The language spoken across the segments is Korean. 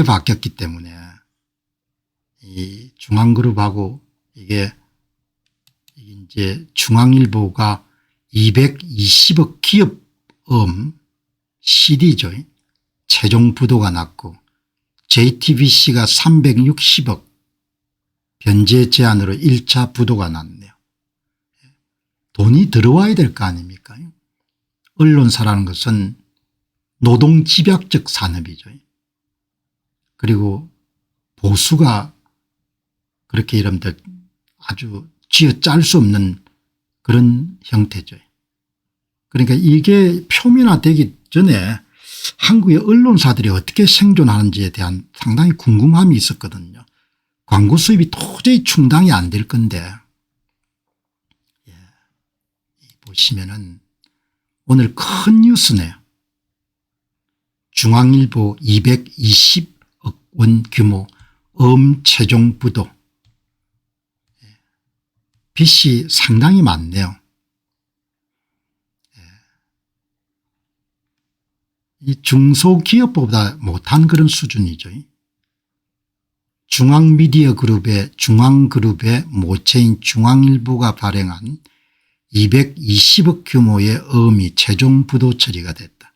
바뀌었기 때문에 이 중앙그룹하고 이게 이제 중앙일보가 220억 기업음 CD죠. 최종 부도가 났고 JTBC가 360억 변제 제한으로 1차 부도가 났네요. 돈이 들어와야 될 거 아닙니까? 언론사라는 것은 노동집약적 산업이죠. 그리고 보수가 그렇게 여러분들 아주 쥐어짤 수 없는 그런 형태죠. 그러니까 이게 표면화되기 전에 한국의 언론사들이 어떻게 생존하는지에 대한 상당히 궁금함이 있었거든요. 광고 수입이 도저히 충당이 안 될 건데 보시면은 오늘 큰 뉴스네요. 중앙일보 220억 원 규모 최종 부도. 빚이 상당히 많네요. 이 중소기업보다 못한 그런 수준이죠. 중앙미디어그룹의 중앙그룹의 모체인 중앙일보가 발행한 220억 규모의 어음이 최종 부도 처리가 됐다.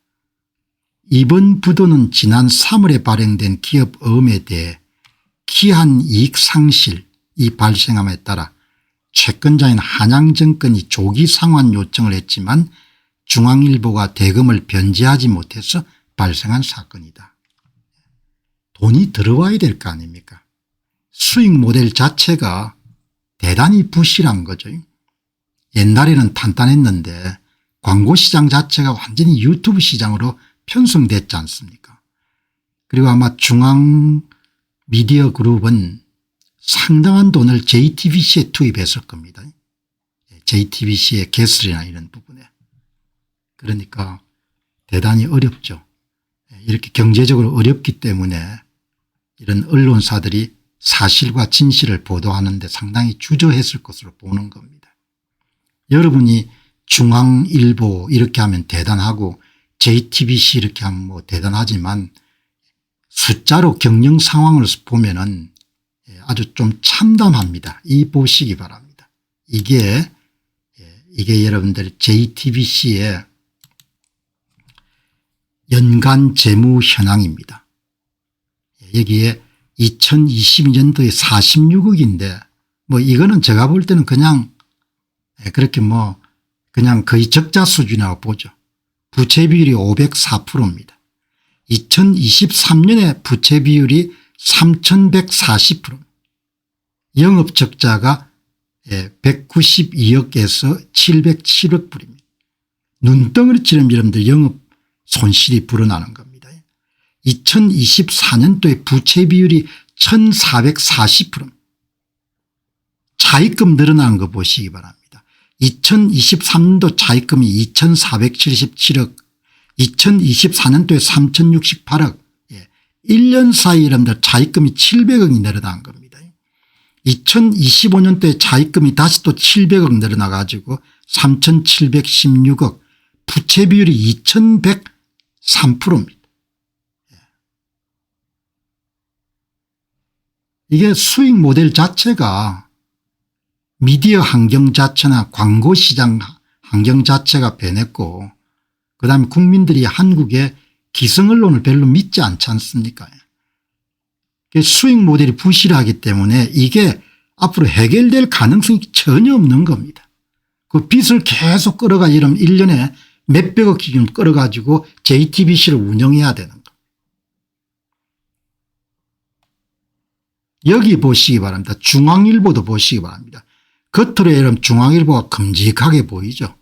이번 부도는 지난 3월에 발행된 기업 어음에 대해 기한 이익 상실이 발생함에 따라 채권자인 한양증권이 조기 상환 요청을 했지만 중앙일보가 대금을 변제하지 못해서 발생한 사건이다. 돈이 들어와야 될 거 아닙니까? 수익 모델 자체가 대단히 부실한 거죠. 옛날에는 탄탄했는데 광고시장 자체가 완전히 유튜브 시장으로 편성됐지 않습니까? 그리고 아마 중앙미디어그룹은 상당한 돈을 JTBC에 투입했을 겁니다. JTBC의 개설이나 이런 부분에. 그러니까 대단히 어렵죠. 이렇게 경제적으로 어렵기 때문에 이런 언론사들이 사실과 진실을 보도하는 데 상당히 주저했을 것으로 보는 겁니다. 여러분이 중앙일보 이렇게 하면 대단하고 JTBC 이렇게 하면 뭐 대단하지만 숫자로 경영 상황을 보면은 아주 좀 참담합니다. 이 보시기 바랍니다. 이게 여러분들 JTBC의 연간 재무 현황입니다. 여기에 2022년도에 46억인데 뭐 이거는 제가 볼 때는 그냥 그렇게 뭐 그냥 거의 적자 수준이라고 보죠. 부채 비율이 504%입니다. 2023년에 부채 비율이 3140%. 영업 적자가 192억에서 707억 불입니다. 눈덩어리처럼 여러분들 영업 손실이 불어나는 겁니다. 2024년도에 부채 비율이 1440%. 차입금 늘어나는 거 보시기 바랍니다. 2023년도 차입금이 2477억, 2024년도에 3068억, 1년 사이 여러분들 차입금이 700억이 늘어난 겁니다. 2025년도에 차입금이 다시 또 700억 늘어나 가지고 3716억, 부채 비율이 2103%입니다. 이게 수익 모델 자체가 미디어 환경 자체나 광고시장 환경 자체가 변했고 그다음에 국민들이 한국의 기성언론을 별로 믿지 않지 않습니까? 수익 모델이 부실하기 때문에 이게 앞으로 해결될 가능성이 전혀 없는 겁니다. 그 빚을 계속 끌어가 이러면 1년에 몇백억 기준 끌어가지고 JTBC를 운영해야 되는 거. 여기 보시기 바랍니다. 중앙일보도 보시기 바랍니다. 겉으로 여러분 중앙일보가 큼직하게 보이죠.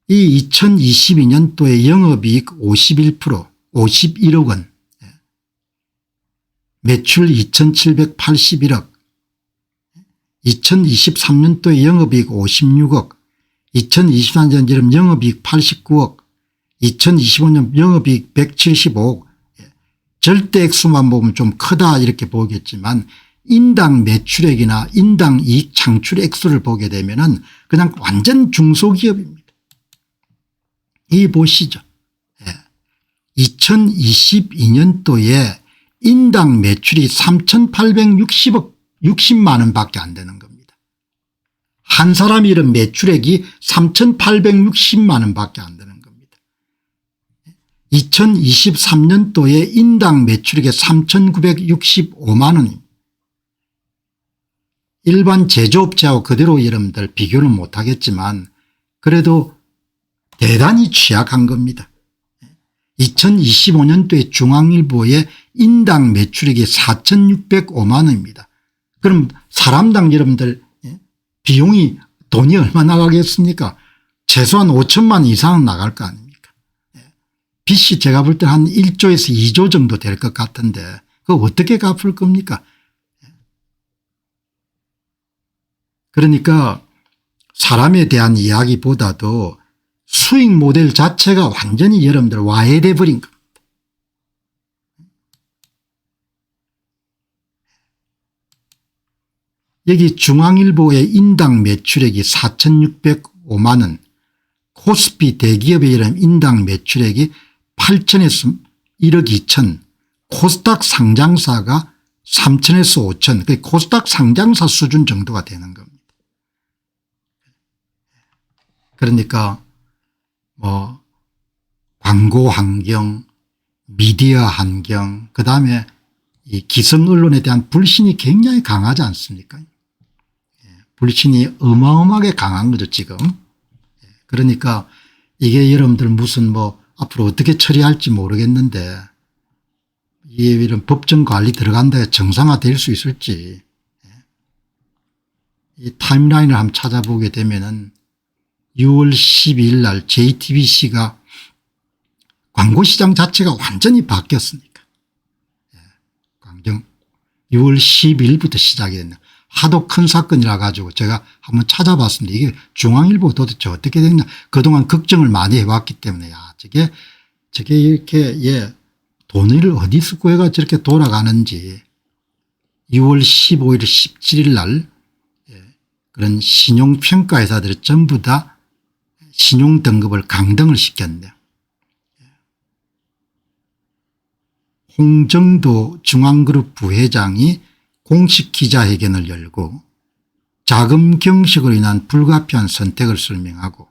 이 2022년도에 영업이익 51% 51억 원, 매출 2781억, 2023년도에 영업이익 56억, 2024년 영업이익 89억, 2025년 영업이익 175억. 절대 액수만 보면 좀 크다 이렇게 보겠지만 인당 매출액이나 인당 이익 창출 액수를 보게 되면은 그냥 완전 중소기업입니다. 이 보시죠. 2022년도에 인당 매출이 3,860만 원밖에 안 되는 겁니다. 한 사람이 이런 매출액이 3,860만 원밖에 안 되는 겁니다. 2023년도에 인당 매출액이 3,965만 원입니다. 일반 제조업체하고 그대로 여러분들 비교는 못하겠지만 그래도 대단히 취약한 겁니다. 2025년도에 중앙일보의 인당 매출액이 4,605만 원입니다. 그럼 사람당 여러분들 비용이 돈이 얼마 나가겠습니까? 최소한 5천만 원 이상은 나갈 거 아닙니까? 빚이 제가 볼 때 한 1조에서 2조 정도 될 것 같은데 그거 어떻게 갚을 겁니까? 그러니까 사람에 대한 이야기보다도 수익 모델 자체가 완전히 여러분들 와해돼 버린 겁니다. 여기 중앙일보의 인당 매출액이 4,605만 원, 코스피 대기업의 이런 인당 매출액이 8천에서 1억 2천, 코스닥 상장사가 3천에서 5천, 코스닥 상장사 수준 정도가 되는 겁니다. 그러니까 뭐 광고 환경, 미디어 환경, 그다음에 이 기성 언론에 대한 불신이 굉장히 강하지 않습니까? 불신이 어마어마하게 강한 거죠 지금. 그러니까 이게 여러분들 무슨 뭐 앞으로 어떻게 처리할지 모르겠는데 이런 법정 관리 들어간다 해서 정상화될 수 있을지. 이 타임라인을 한번 찾아보게 되면은 6월 12일 날 JTBC가 광고시장 자체가 완전히 바뀌었으니까. 광경 6월 12일부터 시작이 됐네. 하도 큰 사건이라 가지고 제가 한번 찾아봤습니다. 이게 중앙일보 도대체 어떻게 됐냐. 그동안 걱정을 많이 해왔기 때문에 저게 이렇게 돈을 어디서 구해가 저렇게 돌아가는지 6월 15일 17일 날 그런 신용평가회사들이 전부 다 신용등급을 강등을 시켰네요. 홍정도 중앙그룹 부회장이 공식 기자회견을 열고 자금 경색으로 인한 불가피한 선택을 설명하고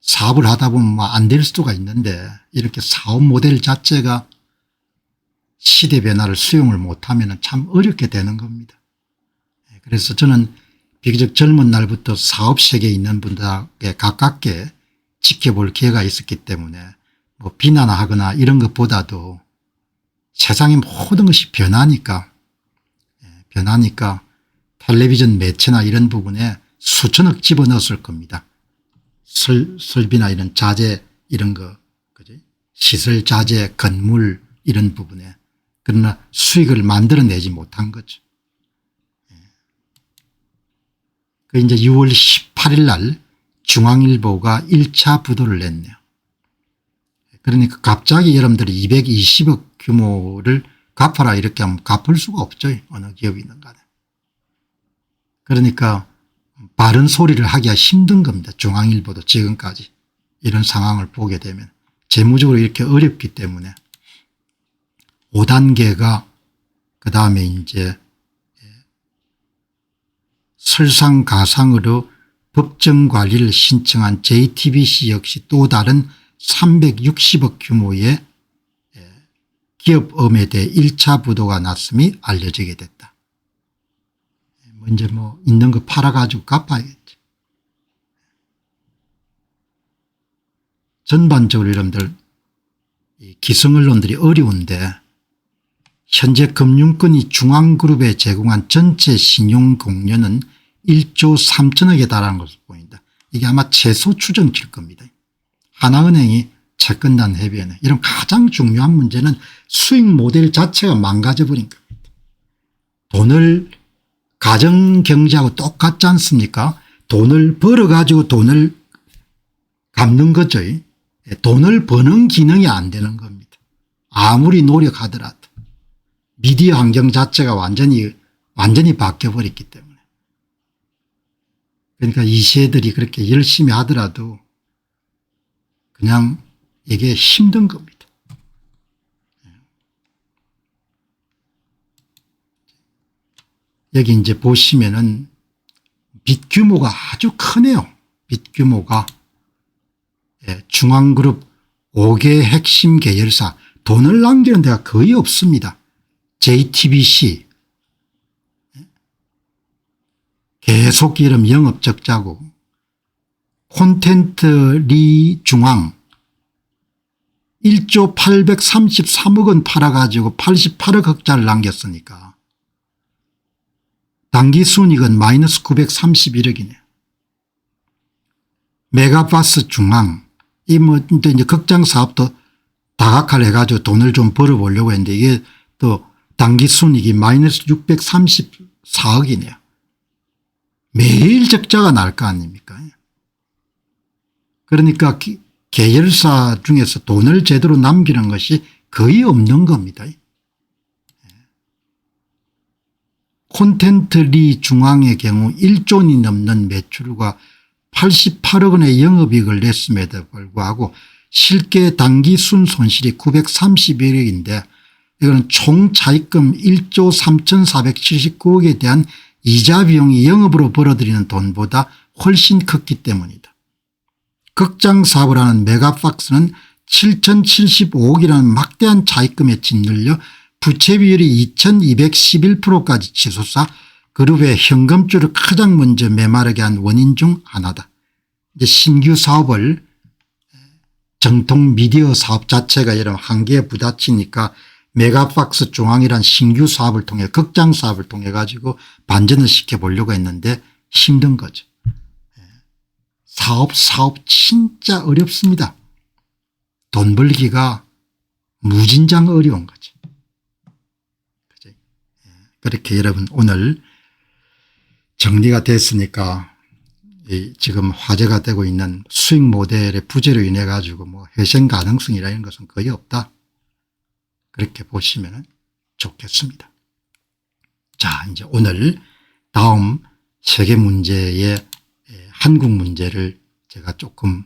사업을 하다 보면 뭐 안 될 수가 있는데 이렇게 사업 모델 자체가 시대 변화를 수용을 못하면 참 어렵게 되는 겁니다. 그래서 저는 비교적 젊은 날부터 사업 세계에 있는 분들에게 가깝게 지켜볼 기회가 있었기 때문에 뭐 비난하거나 이런 것보다도 세상의 모든 것이 변하니까 텔레비전 매체나 이런 부분에 수천억 집어넣었을 겁니다. 설비나 이런 자재 이런 거 그지? 시설 자재 건물 이런 부분에. 그러나 수익을 만들어내지 못한 거죠. 그 이제 6월 18일 날 중앙일보가 1차 부도를 냈네요. 그러니까 갑자기 여러분들이 220억 규모를 갚아라 이렇게 하면 갚을 수가 없죠. 어느 기업이든 간에. 그러니까 바른 소리를 하기가 힘든 겁니다. 중앙일보도 지금까지 이런 상황을 보게 되면 재무적으로 이렇게 어렵기 때문에 5단계가 그다음에 이제 설상가상으로 법정 관리를 신청한 JTBC 역시 또 다른 360억 규모의 기업음에 대해 1차 부도가 났음이 알려지게 됐다. 이제 뭐 있는 거 팔아가지고 갚아야겠죠. 전반적으로 여러분들 기성언론들이 어려운데 현재 금융권이 중앙그룹에 제공한 전체 신용공여는 1조 3천억에 달하는 것으로 보인다. 이게 아마 최소 추정치일 겁니다. 하나은행이 채권단 해변에 이런 가장 중요한 문제는 수익 모델 자체가 망가져 버린 겁니다. 돈을 가정경제하고 똑같지 않습니까? 돈을 벌어가지고 돈을 갚는 거죠. 돈을 버는 기능이 안 되는 겁니다. 아무리 노력하더라도. 미디어 환경 자체가 완전히 바뀌어버렸기 때문에. 그러니까 이 세들이 그렇게 열심히 하더라도 그냥 이게 힘든 겁니다. 여기 이제 보시면은 빚 규모가 아주 크네요. 빚 규모가. 예, 중앙그룹 5개 핵심 계열사 돈을 남기는 데가 거의 없습니다. JTBC 계속 이름 영업적자고, 콘텐트 리중앙 1조 833억 원 팔아가지고 88억 흑자를 남겼으니까 당기순이익은 마이너스 931억이네요. 메가박스 중앙 이 뭐 이제 극장 사업도 다각화를 해가지고 돈을 좀 벌어보려고 했는데 이게 또 당기순이익이 마이너스 634억이네요. 매일 적자가 날 거 아닙니까? 그러니까 계열사 중에서 돈을 제대로 남기는 것이 거의 없는 겁니다. 콘텐트 리중앙의 경우 1조 원이 넘는 매출과 88억 원의 영업이익을 냈음에도 불구하고 실계 당기순 손실이 931억인데 이거는 총 차입금 1조 3479억에 대한 이자 비용이 영업으로 벌어들이는 돈보다 훨씬 컸기 때문이다. 극장 사업을 하는 메가박스는 7075억이라는 막대한 차입금에 짓눌려 부채 비율이 2211%까지 치솟아 그룹의 현금줄을 가장 먼저 메마르게 한 원인 중 하나다. 이제 신규 사업을 정통 미디어 사업 자체가 이런 한계에 부딪히니까 메가박스 중앙이란 신규 사업을 통해 극장 사업을 통해 가지고 반전을 시켜보려고 했는데 힘든 거죠. 사업 진짜 어렵습니다. 돈 벌기가 무진장 어려운 거죠. 그렇게 여러분 오늘 정리가 됐으니까 지금 화제가 되고 있는 수익 모델의 부재로 인해 가지고 뭐 회생 가능성이라는 것은 거의 없다. 그렇게 보시면 좋겠습니다. 자, 이제 오늘 다음 세계 문제의 한국 문제를 제가 조금